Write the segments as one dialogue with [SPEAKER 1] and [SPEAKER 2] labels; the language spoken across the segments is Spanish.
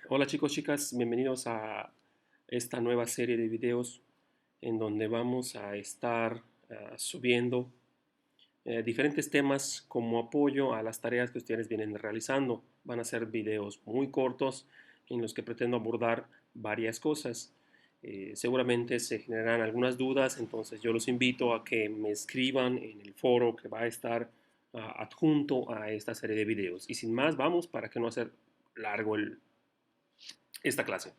[SPEAKER 1] Hola chicos, chicas, bienvenidos a esta nueva serie de videos en donde vamos a estar subiendo diferentes temas como apoyo a las tareas que ustedes vienen realizando. Van a ser videos muy cortos en los que pretendo abordar varias cosas. Seguramente se generarán algunas dudas, entonces yo los invito a que me escriban en el foro que va a estar adjunto a esta serie de videos. Y sin más, vamos para que no hacer largo esta clase.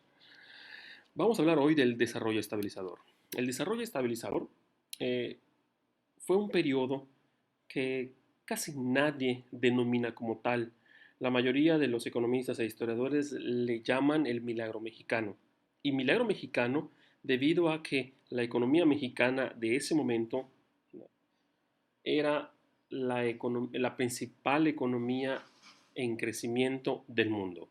[SPEAKER 1] Vamos a hablar hoy del desarrollo estabilizador. El desarrollo estabilizador eh, fue un periodo que casi nadie denomina como tal. La mayoría de los economistas e historiadores le llaman el milagro mexicano. Y milagro mexicano debido a que la economía mexicana de ese momento era la principal economía en crecimiento del mundo.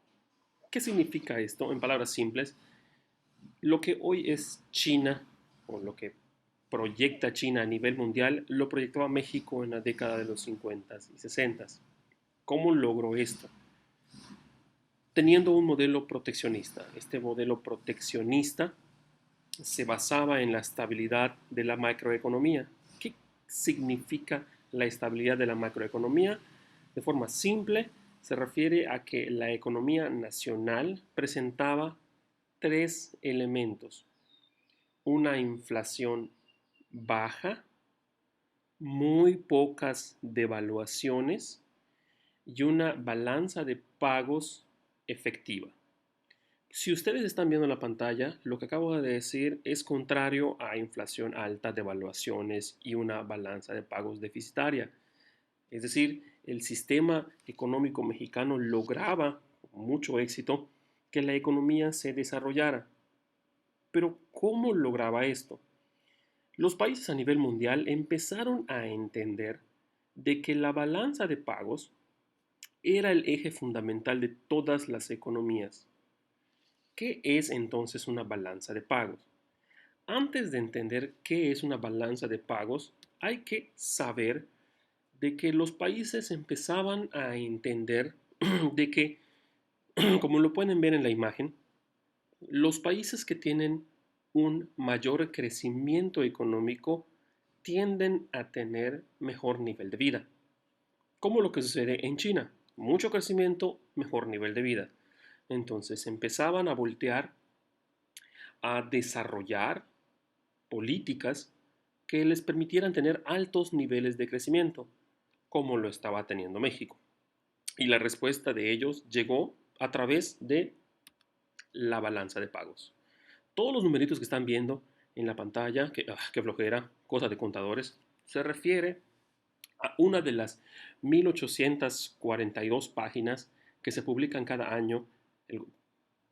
[SPEAKER 1] ¿Qué significa esto? En palabras simples, lo que hoy es China, o lo que proyecta China a nivel mundial, lo proyectaba México en la década de los 50 y 60. ¿Cómo logró esto? Teniendo un modelo proteccionista. Este modelo proteccionista se basaba en la estabilidad de la macroeconomía. ¿Qué significa la estabilidad de la macroeconomía? De forma simple, se refiere a que la economía nacional presentaba tres elementos: una inflación baja, muy pocas devaluaciones y una balanza de pagos efectiva. Si ustedes están viendo la pantalla, lo que acabo de decir es contrario a inflación alta, devaluaciones y una balanza de pagos deficitaria. Es decir, el sistema económico mexicano lograba con mucho éxito que la economía se desarrollara. Pero ¿cómo lograba esto? Los países a nivel mundial empezaron a entender de que la balanza de pagos era el eje fundamental de todas las economías. ¿Qué es entonces una balanza de pagos? Antes de entender qué es una balanza de pagos, hay que saber de que los países empezaban a entender de que, como lo pueden ver en la imagen, los países que tienen un mayor crecimiento económico tienden a tener mejor nivel de vida, como lo que sucede en China. Mucho crecimiento, mejor nivel de vida. Entonces empezaban a voltear a desarrollar políticas que les permitieran tener altos niveles de crecimiento, como lo estaba teniendo México. Y la respuesta de ellos llegó a través de la balanza de pagos. Todos los numeritos que están viendo en la pantalla, que flojera, cosa de contadores, se refiere a una de las 1842 páginas que se publican cada año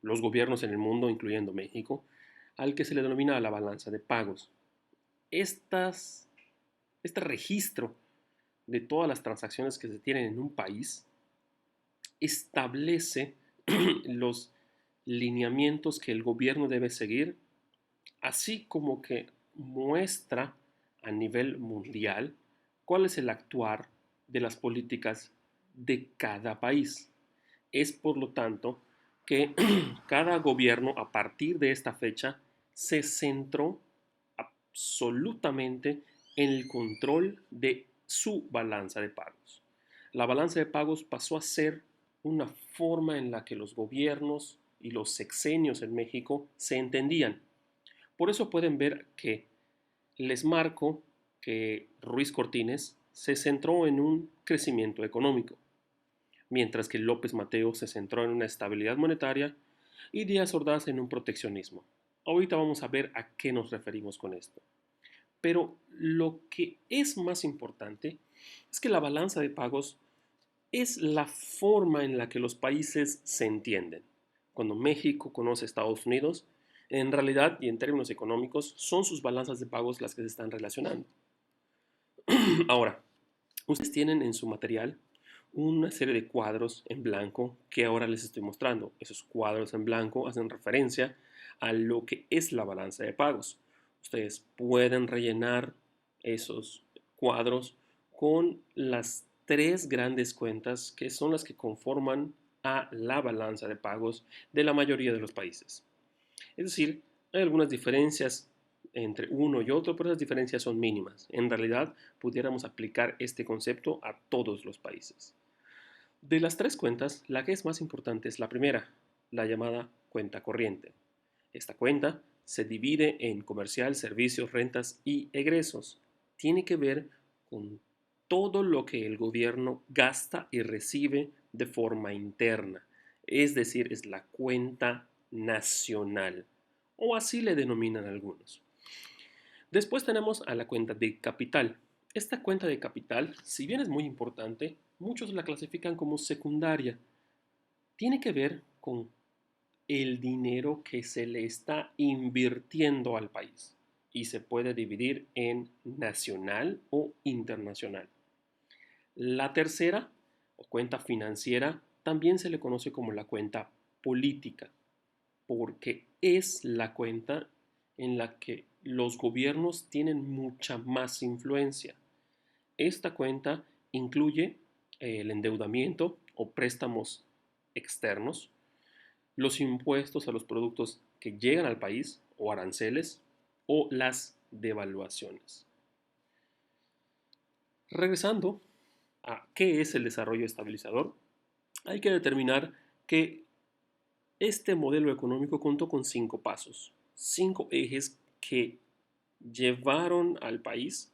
[SPEAKER 1] los gobiernos en el mundo, incluyendo México, al que se le denomina la balanza de pagos. Estas, este registro de todas las transacciones que se tienen en un país establece los lineamientos que el gobierno debe seguir, así como que muestra a nivel mundial cuál es el actuar de las políticas de cada país. Es por lo tanto que cada gobierno a partir de esta fecha se centró absolutamente en el control de su balanza de pagos. La balanza de pagos pasó a ser una forma en la que los gobiernos y los sexenios en México se entendían. Por eso pueden ver que les marco que Ruiz Cortines se centró en un crecimiento económico, mientras que López Mateo se centró en una estabilidad monetaria y Díaz Ordaz en un proteccionismo. Ahorita vamos a ver a qué nos referimos con esto. Pero lo que es más importante es que la balanza de pagos es la forma en la que los países se entienden. Cuando México conoce a Estados Unidos, en realidad y en términos económicos son sus balanzas de pagos las que se están relacionando. Ahora, ustedes tienen en su material una serie de cuadros en blanco que ahora les estoy mostrando. Esos cuadros en blanco hacen referencia a lo que es la balanza de pagos. Ustedes pueden rellenar esos cuadros con las tres grandes cuentas que son las que conforman a la balanza de pagos de la mayoría de los países. Es decir, hay algunas diferencias entre uno y otro, pero esas diferencias son mínimas. En realidad, pudiéramos aplicar este concepto a todos los países. De las tres cuentas, la que es más importante es la primera, la llamada cuenta corriente. Esta cuenta se divide en comercial, servicios, rentas y egresos. Tiene que ver con todo lo que el gobierno gasta y recibe de forma interna. Es decir, es la cuenta nacional, o así le denominan algunos. Después tenemos a la cuenta de capital. Esta cuenta de capital, si bien es muy importante, muchos la clasifican como secundaria. Tiene que ver con el dinero que se le está invirtiendo al país y se puede dividir en nacional o internacional. La tercera, o cuenta financiera, también se le conoce como la cuenta política, porque es la cuenta en la que los gobiernos tienen mucha más influencia. Esta cuenta incluye el endeudamiento o préstamos externos, los impuestos a los productos que llegan al país o aranceles o las devaluaciones. Regresando a qué es el desarrollo estabilizador, hay que determinar que este modelo económico contó con 5 pasos, 5 ejes que llevaron al país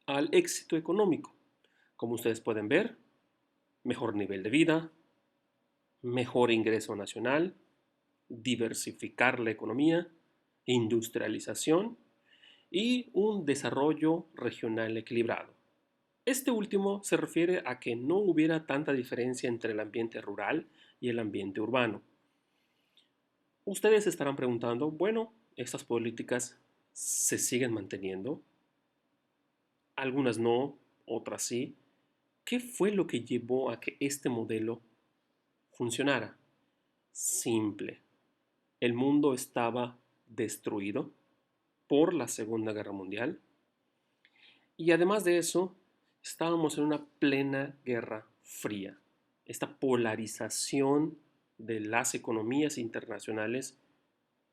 [SPEAKER 1] al éxito económico. Como ustedes pueden ver, mejor nivel de vida, mejor ingreso nacional, diversificar la economía, industrialización y un desarrollo regional equilibrado. Este último se refiere a que no hubiera tanta diferencia entre el ambiente rural y el ambiente urbano. Ustedes estarán preguntando, bueno, ¿estas políticas se siguen manteniendo? Algunas no, otras sí. ¿Qué fue lo que llevó a que este modelo funcionara? Simple. El mundo estaba destruido por la Segunda Guerra Mundial y además de eso, estábamos en una plena guerra fría. Esta polarización de las economías internacionales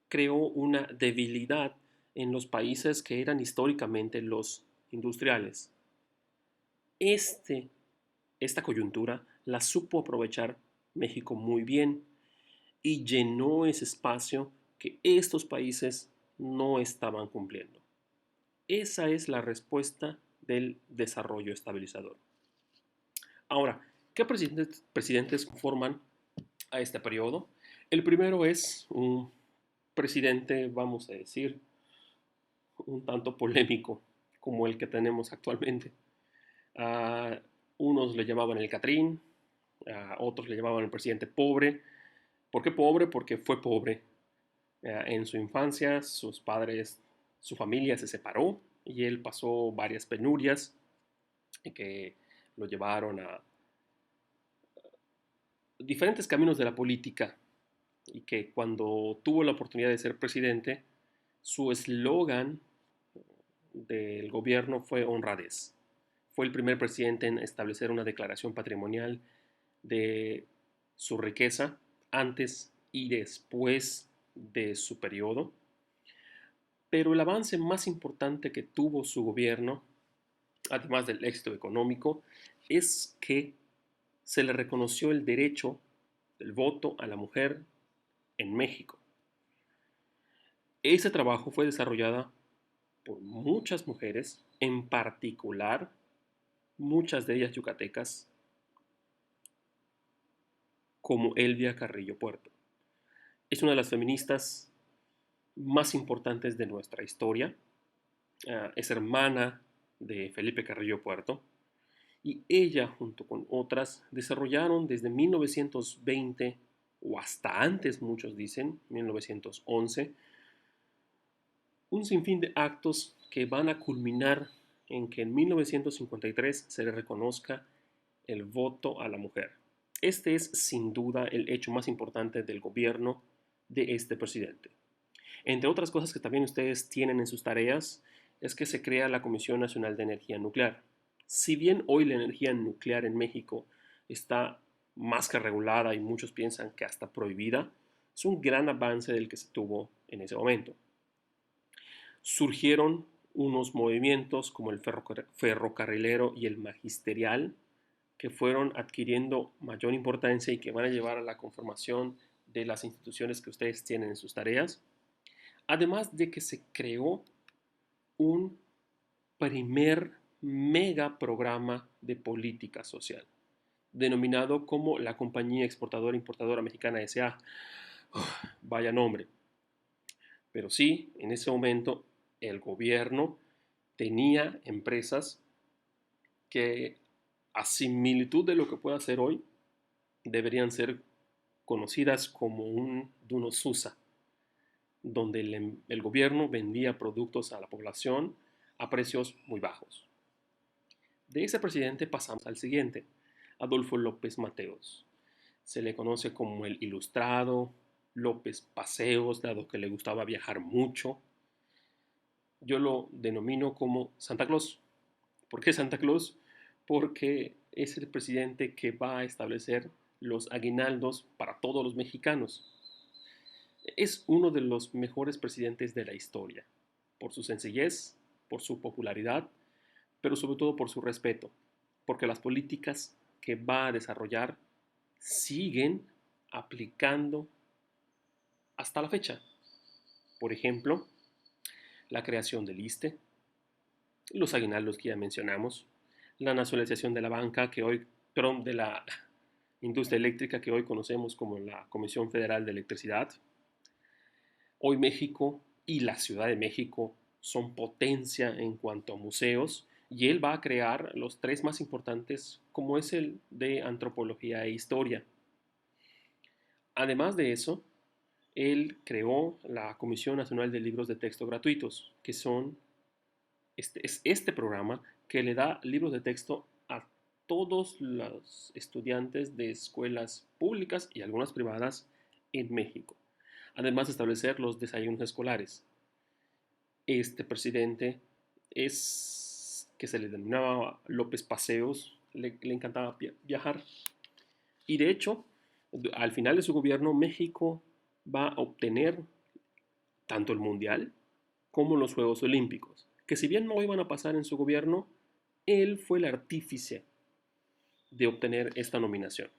[SPEAKER 1] creó una debilidad en los países que eran históricamente los industriales. Este, esta coyuntura la supo aprovechar México muy bien y llenó ese espacio que estos países no estaban cumpliendo. Esa es la respuesta del desarrollo estabilizador. Ahora, ¿qué presidentes conforman a este periodo? El primero es un presidente, vamos a decir, un tanto polémico como el que tenemos actualmente. A unos le llamaban el Catrín, a otros le llamaban el presidente pobre. ¿Por qué pobre? Porque fue pobre. En su infancia, sus padres, su familia se separó y él pasó varias penurias que lo llevaron a diferentes caminos de la política y que cuando tuvo la oportunidad de ser presidente, su eslogan del gobierno fue honradez. Fue el primer presidente en establecer una declaración patrimonial de su riqueza antes y después de su periodo. Pero el avance más importante que tuvo su gobierno, además del éxito económico, es que se le reconoció el derecho del voto a la mujer en México. Ese trabajo fue desarrollado por muchas mujeres, en particular muchas de ellas yucatecas, como Elvia Carrillo Puerto. Es una de las feministas más importantes de nuestra historia. Es hermana de Felipe Carrillo Puerto y ella, junto con otras, desarrollaron desde 1920 o hasta antes, muchos dicen, 1911, un sinfín de actos que van a culminar en que en 1953 se le reconozca el voto a la mujer. Este es sin duda el hecho más importante del gobierno de este presidente. Entre otras cosas que también ustedes tienen en sus tareas es que se crea la Comisión Nacional de Energía Nuclear. Si bien hoy la energía nuclear en México está más que regulada y muchos piensan que hasta prohibida, es un gran avance del que se tuvo en ese momento. Surgieron unos movimientos como el ferrocarrilero y el magisterial que fueron adquiriendo mayor importancia y que van a llevar a la conformación de las instituciones que ustedes tienen en sus tareas. Además de que se creó un primer mega programa de política social, denominado como la Compañía Exportadora Importadora Mexicana S.A. Vaya nombre. Pero sí, en ese momento el gobierno tenía empresas que, a similitud de lo que puede hacer hoy, deberían ser conocidas como un Dunosusa, donde el gobierno vendía productos a la población a precios muy bajos. De ese presidente pasamos al siguiente, Adolfo López Mateos. Se le conoce como el Ilustrado, López Paseos, dado que le gustaba viajar mucho. Yo lo denomino como Santa Claus. ¿Por qué Santa Claus? Porque es el presidente que va a establecer los aguinaldos para todos los mexicanos. Es uno de los mejores presidentes de la historia, por su sencillez, por su popularidad, pero sobre todo por su respeto, porque las políticas que va a desarrollar siguen aplicando hasta la fecha. Por ejemplo, la creación del ISSSTE, los aguinaldos que ya mencionamos, la nacionalización de la banca que hoy, perdón, de la industria eléctrica que hoy conocemos como la Comisión Federal de Electricidad. Hoy México y la Ciudad de México son potencia en cuanto a museos y él va a crear los tres más importantes, como es el de antropología e historia. Además de eso, él creó la Comisión Nacional de Libros de Texto Gratuitos, que es este programa que le da libros de texto a todos los estudiantes de escuelas públicas y algunas privadas en México, además de establecer los desayunos escolares. Este presidente que se le denominaba López Paseos, le encantaba viajar. Y de hecho, al final de su gobierno, México va a obtener tanto el Mundial como los Juegos Olímpicos, que si bien no iban a pasar en su gobierno, él fue el artífice de obtener esta nominación.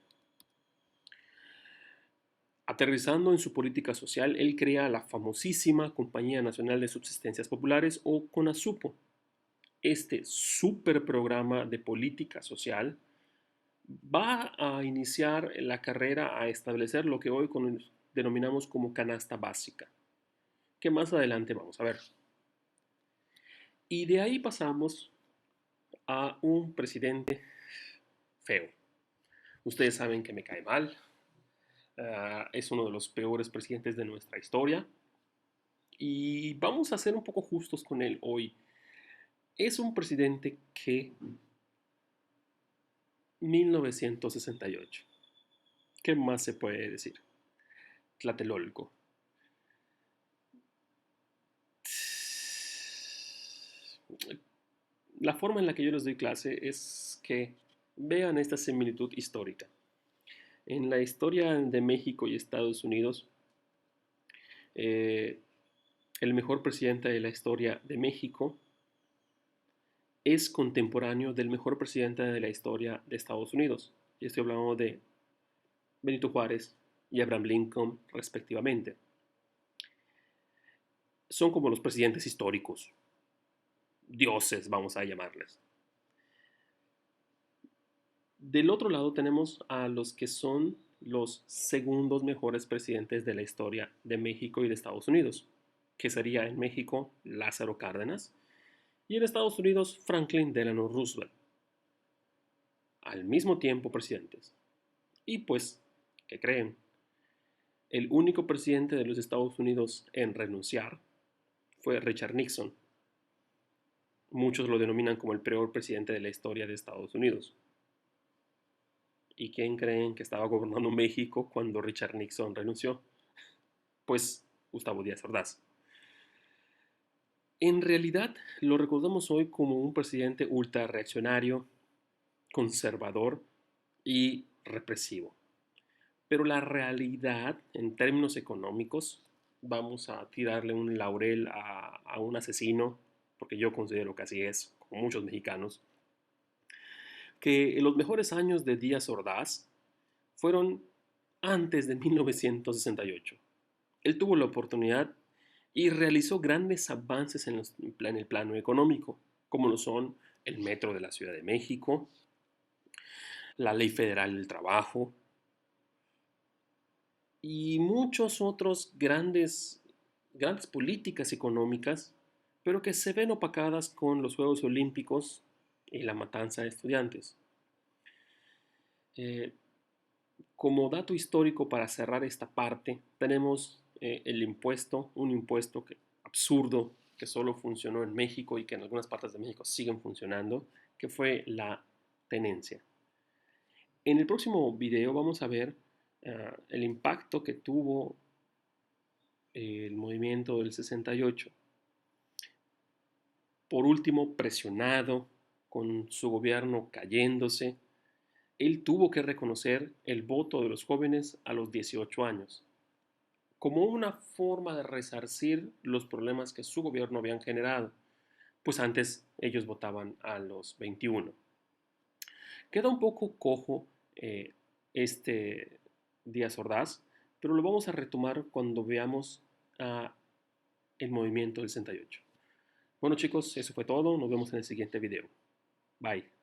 [SPEAKER 1] Aterrizando en su política social, él crea la famosísima Compañía Nacional de Subsistencias Populares o CONASUPO. Este super programa de política social va a iniciar la carrera a establecer lo que hoy denominamos como canasta básica, que más adelante vamos a ver. Y de ahí pasamos a un presidente feo. Ustedes saben que me cae mal. Es uno de los peores presidentes de nuestra historia. Y vamos a ser un poco justos con él hoy. Es un presidente que 1968. ¿Qué más se puede decir? Tlatelolco. La forma en la que yo les doy clase es que vean esta similitud histórica. En la historia de México y Estados Unidos, el mejor presidente de la historia de México es contemporáneo del mejor presidente de la historia de Estados Unidos. Y estoy hablando de Benito Juárez y Abraham Lincoln, respectivamente. Son como los presidentes históricos, dioses, vamos a llamarles. Del otro lado tenemos a los que son los segundos mejores presidentes de la historia de México y de Estados Unidos, que sería en México Lázaro Cárdenas y en Estados Unidos Franklin Delano Roosevelt. Al mismo tiempo presidentes. Y pues, ¿qué creen? El único presidente de los Estados Unidos en renunciar fue Richard Nixon. Muchos lo denominan como el peor presidente de la historia de Estados Unidos. ¿Y quién creen que estaba gobernando México cuando Richard Nixon renunció? Pues Gustavo Díaz Ordaz. En realidad lo recordamos hoy como un presidente ultra reaccionario, conservador y represivo. Pero la realidad, en términos económicos, vamos a tirarle un laurel a un asesino, porque yo considero que así es, como muchos mexicanos, que los mejores años de Díaz Ordaz fueron antes de 1968. Él tuvo la oportunidad y realizó grandes avances en el plano económico, como lo son el metro de la Ciudad de México, la Ley Federal del Trabajo y muchos otros grandes políticas económicas, pero que se ven opacadas con los Juegos Olímpicos y la matanza de estudiantes. Eh, Como dato histórico para cerrar esta parte, tenemos un impuesto absurdo que solo funcionó en México y que en algunas partes de México siguen funcionando, que fue la tenencia. En el próximo video vamos a ver el impacto que tuvo el movimiento del 68. Por último, presionado, con su gobierno cayéndose, él tuvo que reconocer el voto de los jóvenes a los 18 años, como una forma de resarcir los problemas que su gobierno habían generado, pues antes ellos votaban a los 21. Queda un poco cojo este Díaz Ordaz, pero lo vamos a retomar cuando veamos el movimiento del 68. Bueno chicos, eso fue todo, nos vemos en el siguiente video. Bye.